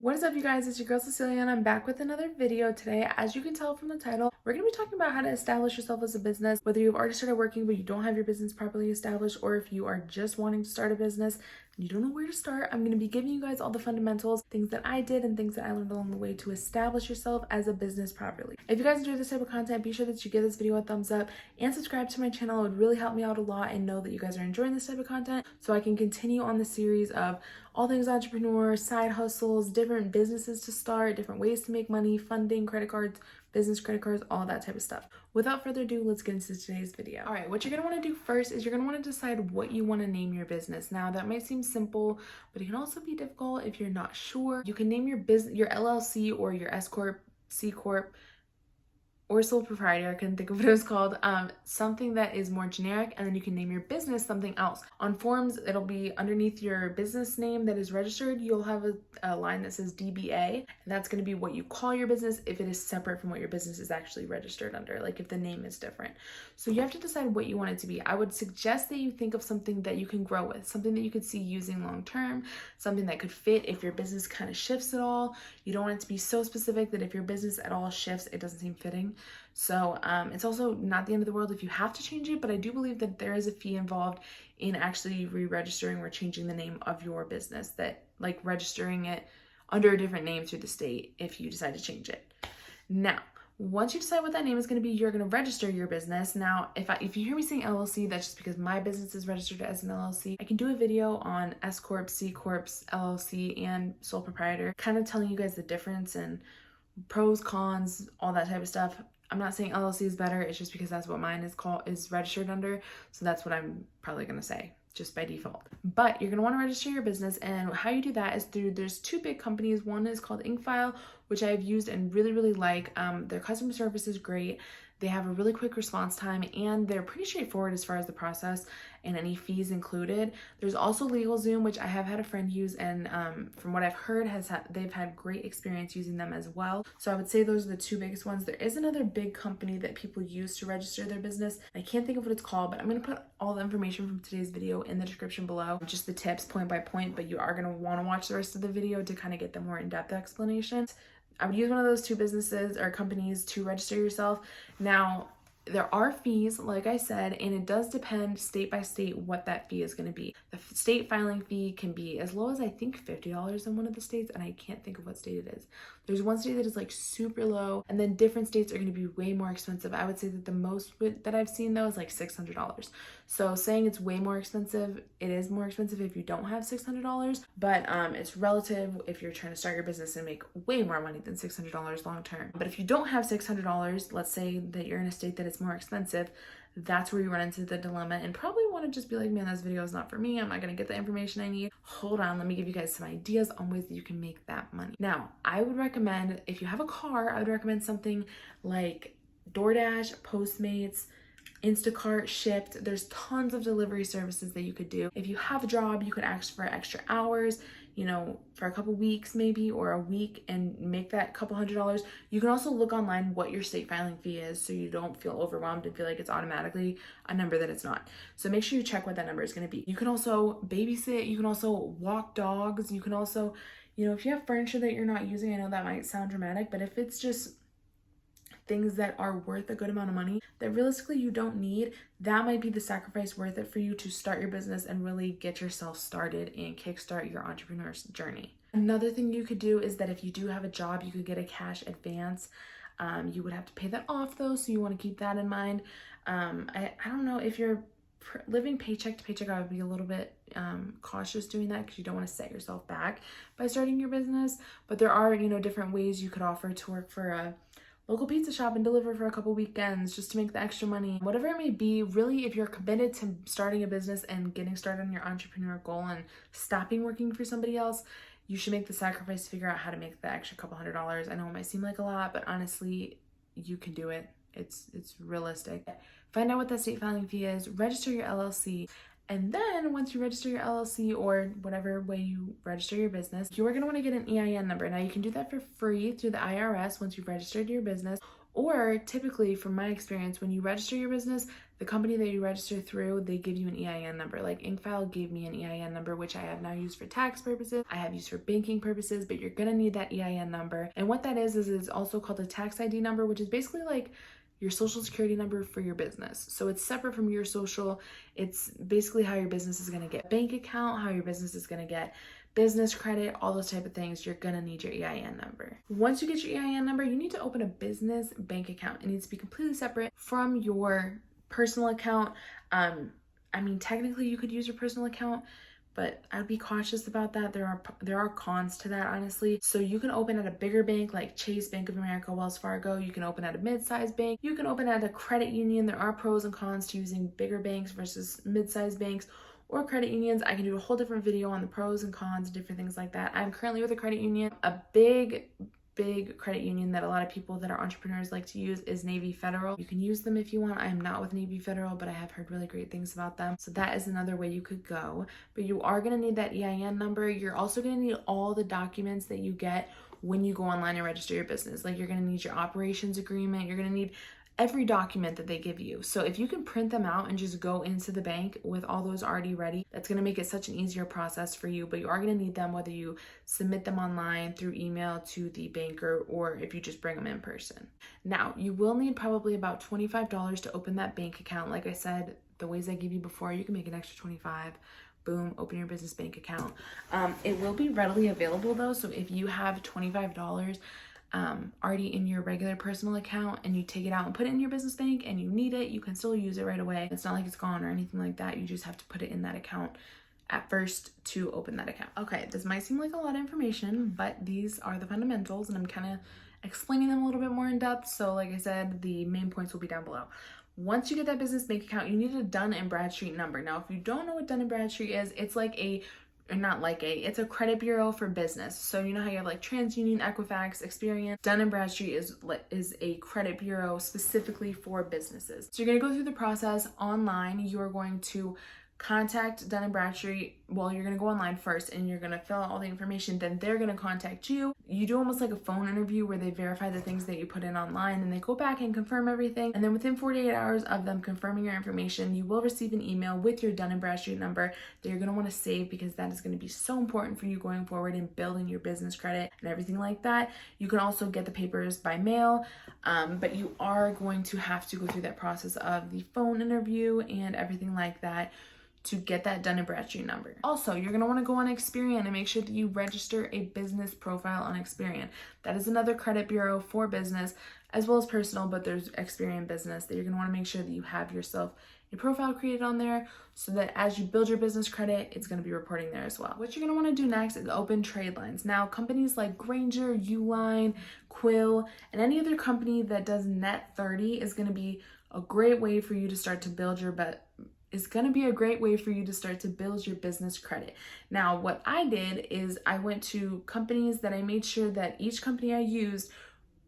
What is up, you guys? It's your girl Cecilia, and I'm back with another video today. As you can tell from the title, we're going to be talking about how to establish yourself as a business, whether you've already started working but you don't have your business properly established, or if you are just wanting to start a business and you don't know where to start. I'm going to be giving you guys all the fundamentals, things that I did and things that I learned along the way to establish yourself as a business properly. If you guys enjoy this type of content, be sure that you give this video a thumbs up and subscribe to my channel. It would really help me out a lot and know that you guys are enjoying this type of content so I can continue on the series of all things entrepreneur, side hustles, different businesses to start, different ways to make money, funding, credit cards, business credit cards, all that type of stuff. Without further ado, let's get into today's video. All right, what you're gonna wanna do first is you're gonna wanna decide what you wanna name your business. Now, that might seem simple, but it can also be difficult if you're not sure. You can name your business, your LLC or your S Corp, C Corp, or sole proprietor, I couldn't think of what it was called, something that is more generic, and then you can name your business something else. On forms, it'll be underneath your business name that is registered, you'll have a line that says DBA, and that's going to be what you call your business if it is separate from what your business is actually registered under, like if the name is different. So you have to decide what you want it to be. I would suggest that you think of something that you can grow with, something that you could see using long term, something that could fit if your business kind of shifts at all. You don't want it to be so specific that if your business at all shifts, it doesn't seem fitting. So it's also not the end of the world if you have to change it, but I do believe that there is a fee involved in actually re-registering or changing the name of your business, that like registering it under a different name through the state if you decide to change it. Now, once you decide what that name is going to be, you're going to register your business. Now, if you hear me saying LLC, that's just because my business is registered as an LLC. I can do a video on S Corp, C Corp, LLC, and sole proprietor, kind of telling you guys the difference and pros, cons, all that type of stuff. I'm not saying LLC is better, it's just because that's what mine is registered under, so that's what I'm probably gonna say just by default. But you're gonna want to register your business, and how you do that is there's two big companies. One is called Incfile, which I've used and really like. Their customer service is great. They have a really quick response time, and they're pretty straightforward as far as the process and any fees included. There's also LegalZoom, which I have had a friend use, and from what I've heard, they've had great experience using them as well. So I would say those are the two biggest ones. There is another big company that people use to register their business. I can't think of what it's called, but I'm going to put all the information from today's video in the description below, just the tips point by point, but you are going to want to watch the rest of the video to kind of get the more in-depth explanation. I would use one of those two businesses or companies to register yourself. Now, there are fees, like I said, and it does depend state by state what that fee is going to be. The state filing fee can be as low as I think $50 in one of the states, and I can't think of what state it is. There's one state that is like super low, and then different states are going to be way more expensive. I would say that the most that I've seen though is like $600. So saying it's way more expensive, it is more expensive if you don't have $600, but it's relative if you're trying to start your business and make way more money than $600 long term. But if you don't have $600, let's say that you're in a state that it's more expensive, that's where you run into the dilemma and probably want to just be like, man, this video is not for me. I'm not going to get the information I need. Hold on, let me give you guys some ideas on ways that you can make that money. Now, I would recommend, if you have a car, I would recommend something like DoorDash, Postmates, Instacart, Shipped. There's tons of delivery services that you could do. If you have a job, you could ask for extra hours, you know, for a couple weeks maybe, or a week, and make that couple $100s. You can also look online what your state filing fee is so you don't feel overwhelmed and feel like it's automatically a number that it's not. So make sure you check what that number is going to be. You can also babysit, you can also walk dogs, you can also, you know, if you have furniture that you're not using, I know that might sound dramatic, but if it's just things that are worth a good amount of money that realistically you don't need, that might be the sacrifice worth it for you to start your business and really get yourself started and kickstart your entrepreneur's journey. Another thing you could do is that if you do have a job, you could get a cash advance. You would have to pay that off though, so you want to keep that in mind. I don't know, if you're living paycheck to paycheck, I would be a little bit cautious doing that because you don't want to set yourself back by starting your business. But there are, you know, different ways you could offer to work for a local pizza shop and deliver for a couple weekends just to make the extra money. Whatever it may be, really, if you're committed to starting a business and getting started on your entrepreneur goal and stopping working for somebody else, you should make the sacrifice to figure out how to make the extra couple $100s. I know it might seem like a lot, but honestly, you can do it. It's realistic. Find out what that state filing fee is, register your LLC, and then once you register your LLC or whatever way you register your business, you are going to want to get an EIN number. Now, you can do that for free through the IRS once you've registered your business, or typically, from my experience, when you register your business, the company that you register through, they give you an EIN number. Like incfile gave me an EIN number, which I have now used for tax purposes. I have used for banking purposes, but you're gonna need that EIN number. And what that is it's also called a tax ID number, which is basically like your social security number for your business. So it's separate from your social. It's basically how your business is gonna get bank account, how your business is gonna get business credit, all those type of things. You're gonna need your EIN number. Once you get your EIN number, you need to open a business bank account. It needs to be completely separate from your personal account. I mean, technically you could use your personal account, but I'd be cautious about that. There are cons to that, honestly. So you can open at a bigger bank like Chase, Bank of America, Wells Fargo. You can open at a mid-sized bank. You can open at a credit union. There are pros and cons to using bigger banks versus mid-sized banks or credit unions. I can do a whole different video on the pros and cons, different things like that. I'm currently with a credit union. A big credit union that a lot of people that are entrepreneurs like to use is Navy Federal. You can use them if you want. I am not with Navy Federal, but I have heard really great things about them. So that is another way you could go. But you are going to need that EIN number. You're also going to need all the documents that you get when you go online and register your business. Like you're going to need your operations agreement. You're going to need every document that they give you. So if you can print them out and just go into the bank with all those already ready, that's going to make it such an easier process for you. But you are going to need them whether you submit them online through email to the banker or if you just bring them in person. Now, you will need probably about $25 to open that bank account. Like I said, the ways I gave you before, you can make an extra $25. Boom, open your business bank account. It will be readily available though. So if you have $25 already in your regular personal account and you take it out and put it in your business bank and you need it, you can still use it right away. It's not like it's gone or anything like that. You just have to put it in that account at first to open that account. Okay, this might seem like a lot of information, but these are the fundamentals and I'm kind of explaining them a little bit more in depth. So like I said, the main points will be down below. Once you get that business bank account, you need a Dun & Bradstreet number. Now, if you don't know what Dun & Bradstreet is, it's like it's a credit bureau for business. So you know how you have like TransUnion, Equifax, Experian. Dun & Bradstreet is a credit bureau specifically for businesses. So you're gonna go through the process online. You are going to contact Dun & Bradstreet. Well, you're gonna go online first and you're gonna fill out all the information. Then they're gonna contact you. You do almost like a phone interview where they verify the things that you put in online and they go back and confirm everything. And then within 48 hours of them confirming your information, you will receive an email with your Dun & Bradstreet number that you're gonna wanna save because that is gonna be so important for you going forward in building your business credit and everything like that. You can also get the papers by mail, but you are going to have to go through that process of the phone interview and everything like that to get that Dun & Bradstreet number. Also, you're gonna wanna go on Experian and make sure that you register a business profile on Experian. That is another credit bureau for business as well as personal, but there's Experian business that you're gonna wanna make sure that you have yourself a profile created on there so that as you build your business credit, it's gonna be reporting there as well. What you're gonna wanna do next is open trade lines. Now, companies like Grainger, Uline, Quill, and any other company that does net 30 is gonna be a great way for you to start to build your business credit. Now, what I did is I went to companies that I made sure that each company I used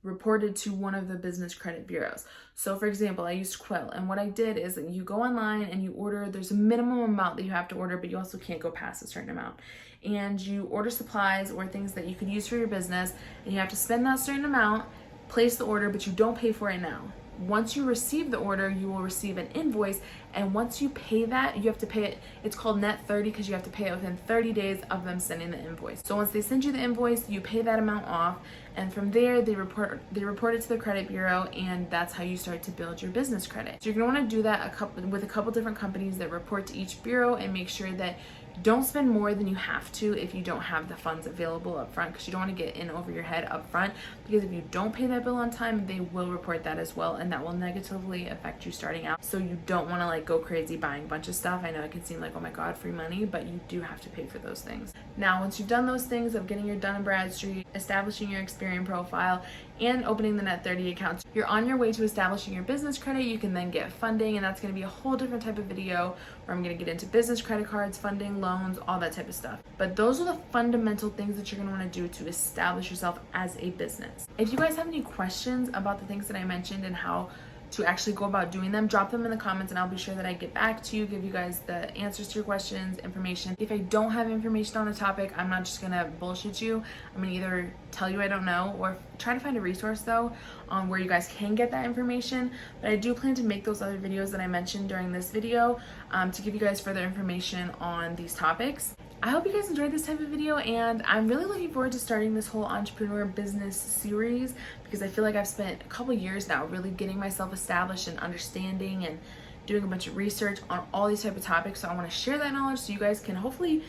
reported to one of the business credit bureaus. So for example, I used Quill, and what I did is that you go online and you order, there's a minimum amount that you have to order, but you also can't go past a certain amount. And you order supplies or things that you could use for your business, and you have to spend that certain amount, place the order, but you don't pay for it now. Once you receive the order, you will receive an invoice, and once you pay that, you have to pay it. It's called net 30 because you have to pay it within 30 days of them sending the invoice. So once they send you the invoice, you pay that amount off, and from there they report it to the credit bureau, and that's how you start to build your business credit. So you're gonna want to do that with a couple different companies that report to each bureau, and make sure that don't spend more than you have to if you don't have the funds available up front, because you don't want to get in over your head up front, because if you don't pay that bill on time, they will report that as well, and that will negatively affect you starting out. So you don't want to like go crazy buying a bunch of stuff. I know it can seem like, oh my god, free money, but you do have to pay for those things. Now, once you've done those things of getting your Dun & Bradstreet, establishing your Experian profile, and opening the net 30 accounts, you're on your way to establishing your business credit. You can then get funding, and that's going to be a whole different type of video where I'm going to get into business credit cards, funding, loans, all that type of stuff. But those are the fundamental things that you're going to want to do to establish yourself as a business. If you guys have any questions about the things that I mentioned and how to actually go about doing them, drop them in the comments and I'll be sure that I get back to you, give you guys the answers to your questions, information. If I don't have information on a topic, I'm not just gonna bullshit you. I'm gonna either tell you I don't know or try to find a resource though on where you guys can get that information. But I do plan to make those other videos that I mentioned during this video to give you guys further information on these topics. I hope you guys enjoyed this type of video, and I'm really looking forward to starting this whole entrepreneur business series because I feel like I've spent a couple years now really getting myself established and understanding and doing a bunch of research on all these type of topics. So I want to share that knowledge so you guys can hopefully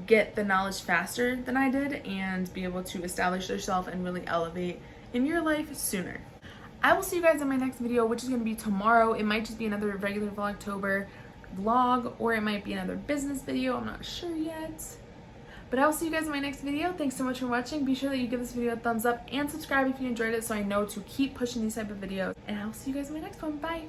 get the knowledge faster than I did and be able to establish yourself and really elevate in your life sooner. I will see you guys in my next video, which is going to be tomorrow. It might just be another regular Vlogtober vlog, or it might be another business video. I'm not sure yet. But I will see you guys in my next video. Thanks so much for watching. Be sure that you give this video a thumbs up and subscribe if you enjoyed it so I know to keep pushing these type of videos. And I will see you guys in my next one. Bye!